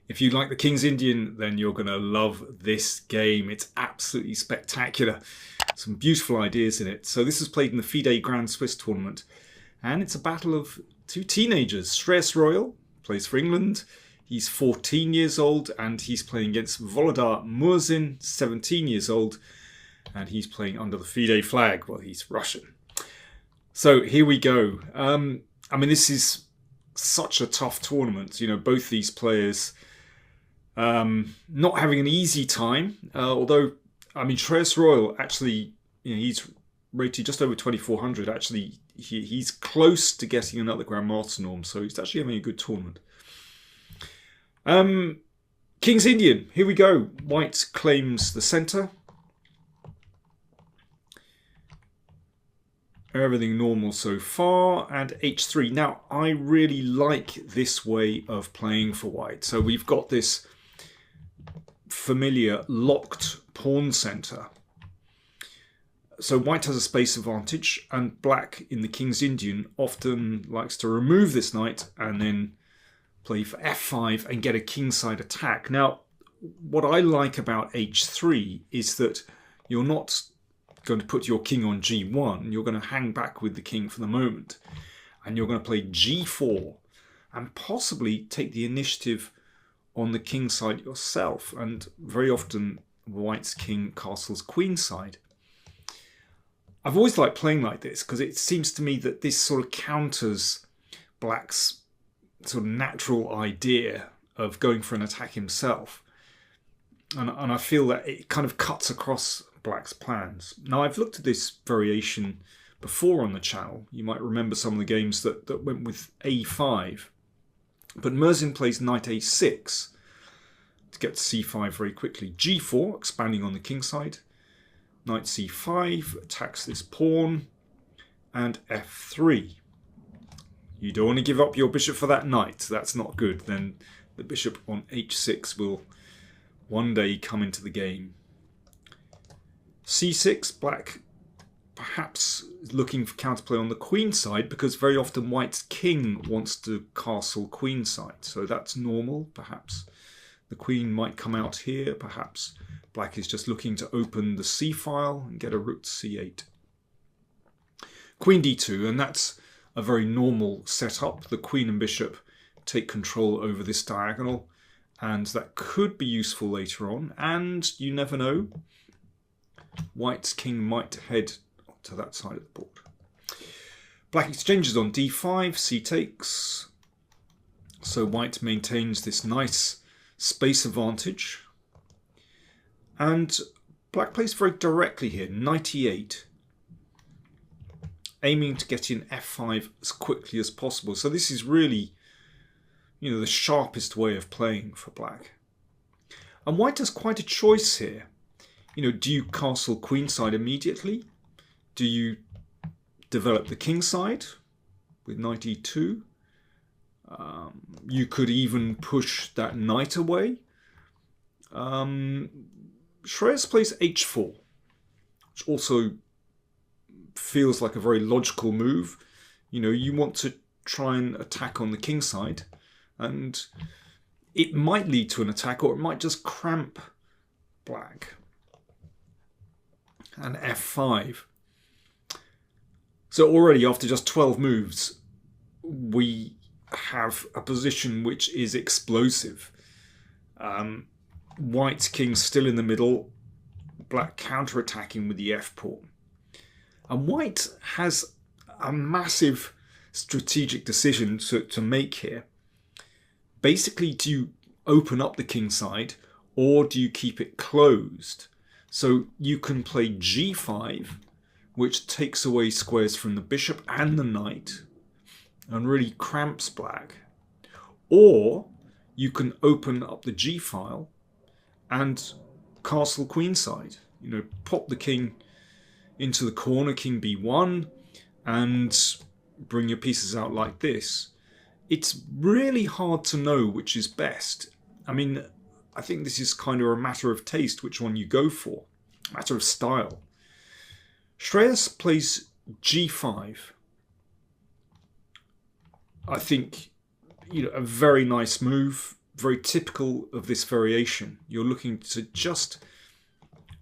If you like the King's Indian, then you're going to love this game. It's absolutely spectacular. Some beautiful ideas in it. So this is played in the FIDE Grand Swiss tournament. And it's a battle of two teenagers. Shreyas Royal plays for England. He's 14 years old and he's playing against Volodar Murzi, 17 years old. And he's playing under the FIDE flag. Well, he's Russian. So here we go. I mean, this is such a tough tournament. You know, both these players not having an easy time. Although, I mean, Shreyas Royal actually, you know, he's rated just over 2400. Actually, he's close to getting another Grandmaster norm. So he's actually having a good tournament. King's Indian. Here we go. White claims the centre. Everything normal so far, and h3. Now, I really like this way of playing for white. So we've got this familiar locked pawn centre. So white has a space advantage, and black in the King's Indian often likes to remove this knight and then play for f5 and get a kingside attack. Now, what I like about h3 is that you're not going to put your king on g1, you're going to hang back with the king for the moment, and you're going to play g4 and possibly take the initiative on the king side yourself, and very often white's king castles queen side. I've always liked playing like this because it seems to me that this sort of counters black's sort of natural idea of going for an attack himself, and I feel that it kind of cuts across black's plans. Now, I've looked at this variation before on the channel. You might remember some of the games that went with a5. But Murzi plays knight a6 to get to c5 very quickly. g4, expanding on the king side. Knight c5, attacks this pawn. And f3. You don't want to give up your bishop for that knight. That's not good. Then the bishop on h6 will one day come into the game. c6, black perhaps looking for counterplay on the queen side because very often white's king wants to castle queen side. So that's normal. Perhaps the queen might come out here. Perhaps black is just looking to open the c file and get a rook to c8. Queen d2, and that's a very normal setup. The queen and bishop take control over this diagonal, and that could be useful later on, and you never know. White's king might head to that side of the board. Black exchanges on d5, c takes. So white maintains this nice space advantage. And black plays very directly here, knight e8. Aiming to get in f5 as quickly as possible. So this is really, you know, the sharpest way of playing for black. And white has quite a choice here. You know, do you castle queenside immediately? Do you develop the king side with knight e2? You could even push that knight away. Shreyas plays h4, which also feels like a very logical move. You know, you want to try and attack on the king side, and it might lead to an attack, or it might just cramp black. And f5. So already after just 12 moves, we have a position which is explosive. White's king still in the middle, black counterattacking with the f pawn. And white has a massive strategic decision to make here. Basically, do you open up the king side, or do you keep it closed? So you can play g5, which takes away squares from the bishop and the knight and really cramps black. Or you can open up the g file and castle queenside. You know, pop the king into the corner, king b1, and bring your pieces out like this. It's really hard to know which is best. I mean, I think this is kind of a matter of taste, which one you go for. A matter of style. Shreyas plays g5. I think, you know, a very nice move. very typical of this variation. You're looking to just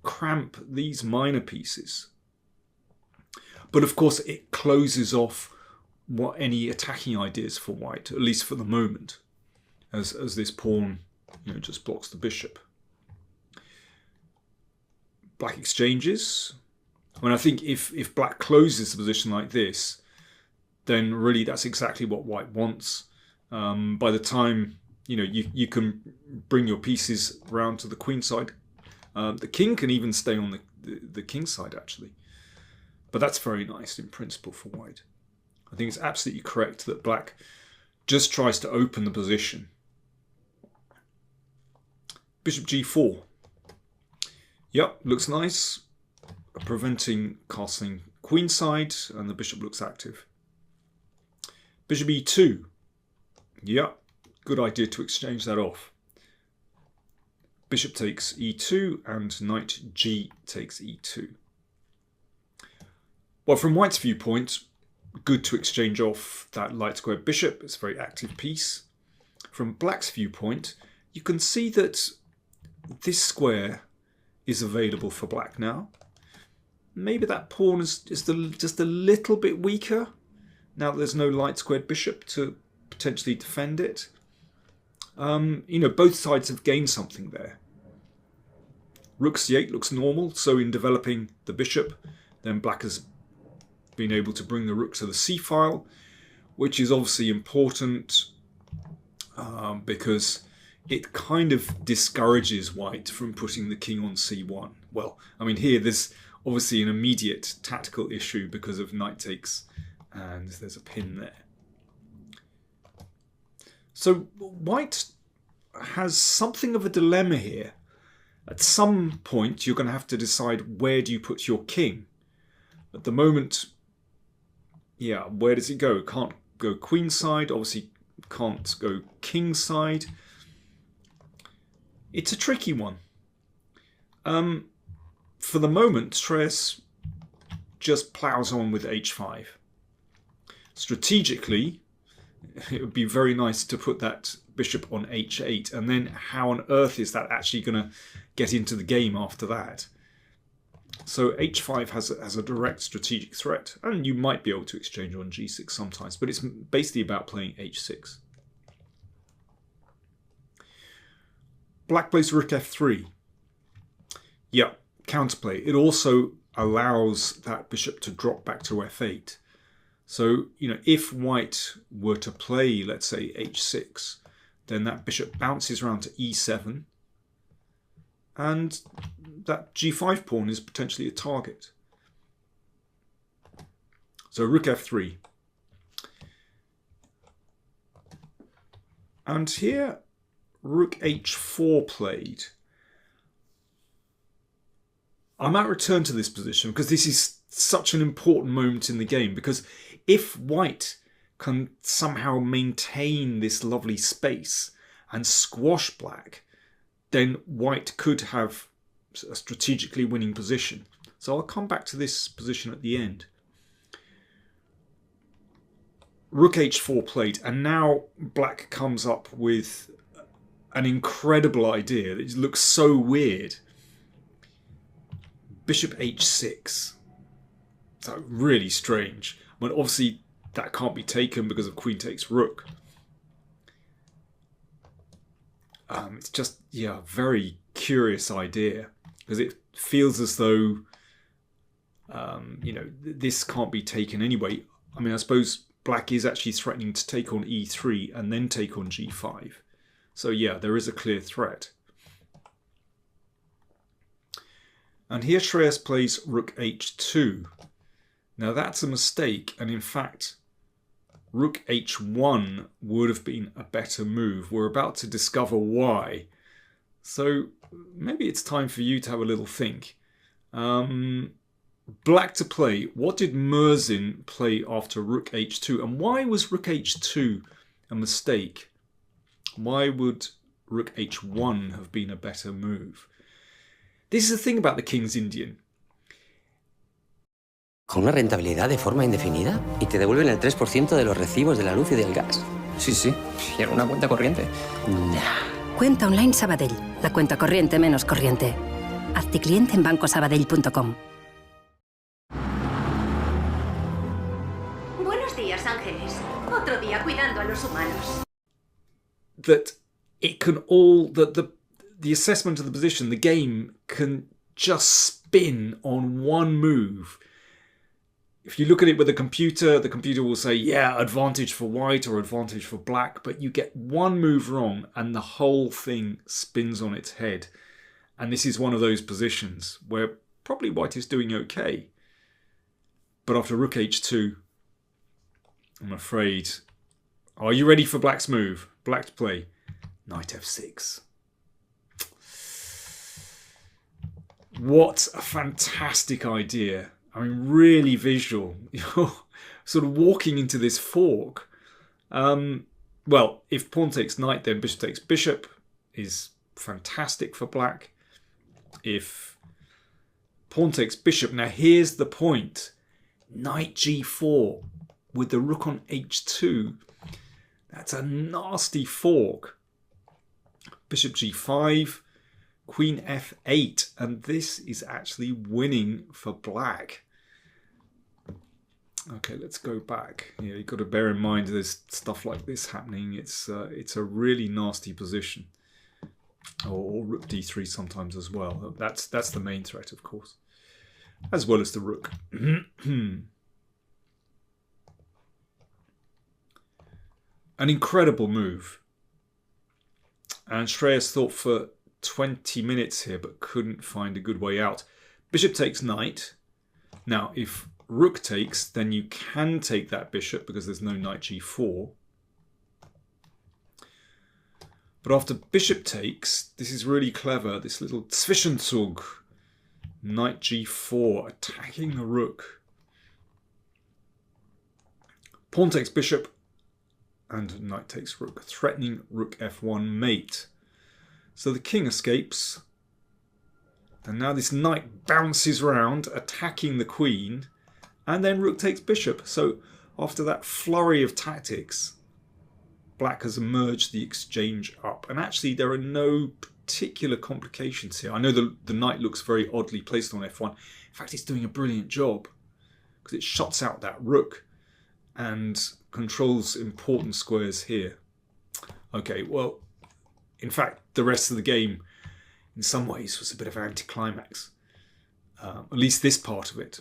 cramp these minor pieces. But of course it closes off any attacking ideas for white, at least for the moment, as this pawn just blocks the bishop. Black exchanges. I mean, I think if black closes the position like this, then really that's exactly what white wants. By the time you can bring your pieces round to the queen side, the king can even stay on the king side actually. But that's very nice in principle for white. I think it's absolutely correct that black just tries to open the position. Bishop g4. Yep, looks nice. Preventing castling queenside, and the bishop looks active. Bishop e2. Yep, good idea to exchange that off. Bishop takes e2 and knight g takes e2. Well, from white's viewpoint, good to exchange off that light squared bishop. It's a very active piece. From black's viewpoint, you can see that this square is available for black now. Maybe that pawn is just a little bit weaker now that there's no light squared bishop to potentially defend it. Both sides have gained something there. Rook c8 looks normal, so in developing the bishop, then black has been able to bring the rook to the c-file, which is obviously important because it kind of discourages white from putting the king on c1. Well, I mean, here there's obviously an immediate tactical issue because of knight takes, and there's a pin there. So white has something of a dilemma here. At some point, you're going to have to decide where do you put your king. At the moment, yeah, where does it go? Can't go queen side, obviously can't go king side. It's a tricky one. For the moment, Shreyas just plows on with h5. Strategically, it would be very nice to put that bishop on h8, and then how on earth is that actually going to get into the game after that? So h5 has a direct strategic threat, and you might be able to exchange on g6 sometimes, but it's basically about playing h6. Black plays rook f3. Yeah, counterplay. It also allows that bishop to drop back to f8. So, if white were to play, let's say, h6, then that bishop bounces around to e7, and that g5 pawn is potentially a target. So rook f3. And here, rook h4 played. I might return to this position because this is such an important moment in the game, because if white can somehow maintain this lovely space and squash black, then white could have a strategically winning position. So I'll come back to this position at the end. Rook h4 played, and now black comes up with an incredible idea that looks so weird. Bishop h6. So really strange. Well, obviously that can't be taken because of queen takes rook. It's just, yeah, very curious idea, because it feels as though, this can't be taken anyway. I mean, I suppose black is actually threatening to take on e3 and then take on g5. So yeah, there is a clear threat. And here Shreyas plays rook h2. Now that's a mistake, and in fact, rook h1 would have been a better move. We're about to discover why. So maybe it's time for you to have a little think. Black to play. What did Murzi play after rook h2? And why was rook h2 a mistake? Why would rook h1 have been a better move? This is the thing about the King's Indian. Con una rentabilidad de forma indefinida y te devuelven el 3% de los recibos de la luz y del gas. Sí, sí. Y era una cuenta corriente. Cuenta online Sabadell. La cuenta corriente menos corriente. Hazte cliente en bancosabadell.com. Buenos días, ángeles. Otro día cuidando a los humanos. That it can all the assessment of the position, the game can just spin on one move. If you look at it with the computer will say, yeah, advantage for white or advantage for black, but you get one move wrong and the whole thing spins on its head. And this is one of those positions where probably white is doing okay. But after rook h2, I'm afraid... Are you ready for black's move? Black to play. Knight f6. What a fantastic idea. I mean, really visual. You're sort of walking into this fork. Well, if pawn takes knight, then bishop takes bishop is fantastic for black. If pawn takes bishop, now here's the point. Knight g4 with the rook on h2. That's a nasty fork. Bishop g5, queen f8, and this is actually winning for black. Okay, let's go back. Yeah, you've got to bear in mind there's stuff like this happening. It's a really nasty position. Or rook d3 sometimes as well. That's the main threat, of course, as well as the rook. An incredible move. And Shreyas thought for 20 minutes here, but couldn't find a good way out. Bishop takes knight. Now, if rook takes, then you can take that bishop because there's no knight g4. But after bishop takes, this is really clever. This little Zwischenzug, knight g4, attacking the rook. Pawn takes bishop. And knight takes rook, threatening rook f1 mate. So the king escapes. And now this knight bounces round, attacking the queen. And then rook takes bishop. So after that flurry of tactics, black has merged the exchange up. And actually there are no particular complications here. I know the knight looks very oddly placed on f1. In fact, it's doing a brilliant job because it shuts out that rook and controls important squares here. Okay, well, in fact, the rest of the game, in some ways, was a bit of an anticlimax. At least this part of it.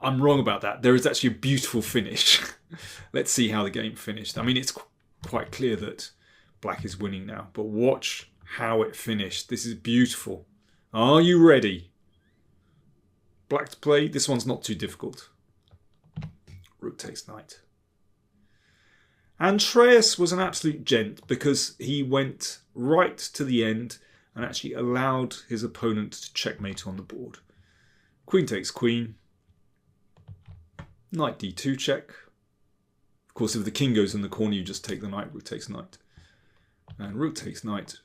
I'm wrong about that. There is actually a beautiful finish. Let's see how the game finished. I mean, it's quite clear that black is winning now, but watch how it finished. This is beautiful. Are you ready? Black to play. This one's not too difficult. Rook takes knight. And Shreyas was an absolute gent because he went right to the end and actually allowed his opponent to checkmate on the board. Queen takes queen. Knight d2 check. Of course, if the king goes in the corner, you just take the knight. Rook takes knight. And rook takes knight.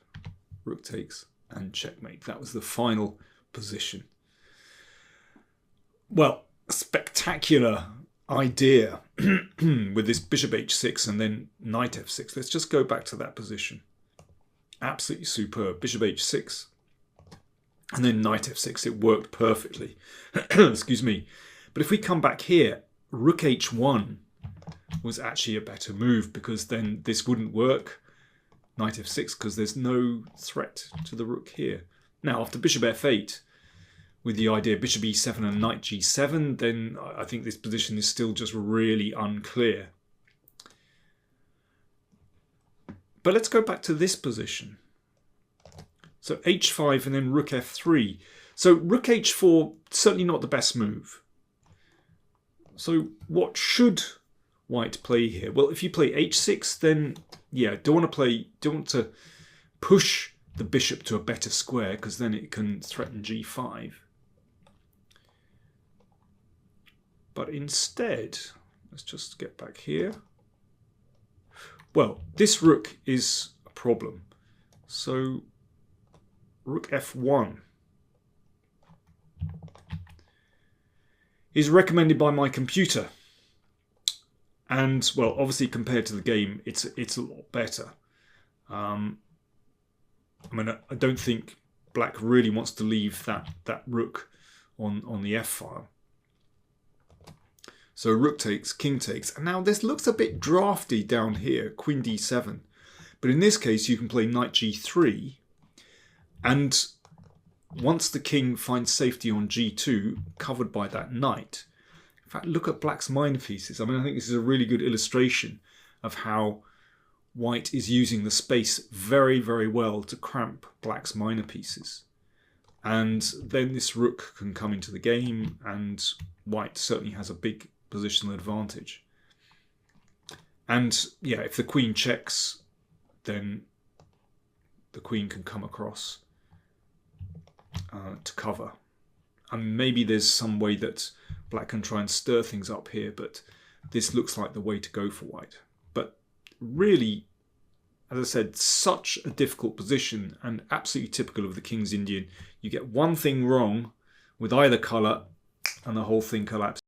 Rook takes and checkmate. That was the final position. Well, spectacular idea with this bishop h6 and then knight f6. Let's just go back to that position. Absolutely superb. Bishop h6 and then knight f6. It worked perfectly. Excuse me. But if we come back here, rook h1 was actually a better move because then this wouldn't work. Knight f6 because there's no threat to the rook here. Now after bishop f8, with the idea bishop e7 and knight g7, then I think this position is still just really unclear. But let's go back to this position. So h5 and then rook f3. So rook h4, certainly not the best move. So what should white play here? Well, if you play h6, then yeah, don't want to push the bishop to a better square because then it can threaten g5. But instead, let's just get back here. Well, this rook is a problem. So rook f1 is recommended by my computer. And, well, obviously compared to the game, it's a lot better. I mean, I don't think black really wants to leave that rook on the f-file. So rook takes, king takes. And now this looks a bit drafty down here, queen d7. But in this case, you can play knight g3. And once the king finds safety on g2, covered by that knight. In fact, look at black's minor pieces. I mean, I think this is a really good illustration of how white is using the space very, very well to cramp black's minor pieces. And then this rook can come into the game, and white certainly has a big positional advantage. And yeah, if the queen checks, then the queen can come across to cover. And maybe there's some way that black can try and stir things up here, but this looks like the way to go for white. But really, as I said, such a difficult position and absolutely typical of the King's Indian. You get one thing wrong with either colour and the whole thing collapses.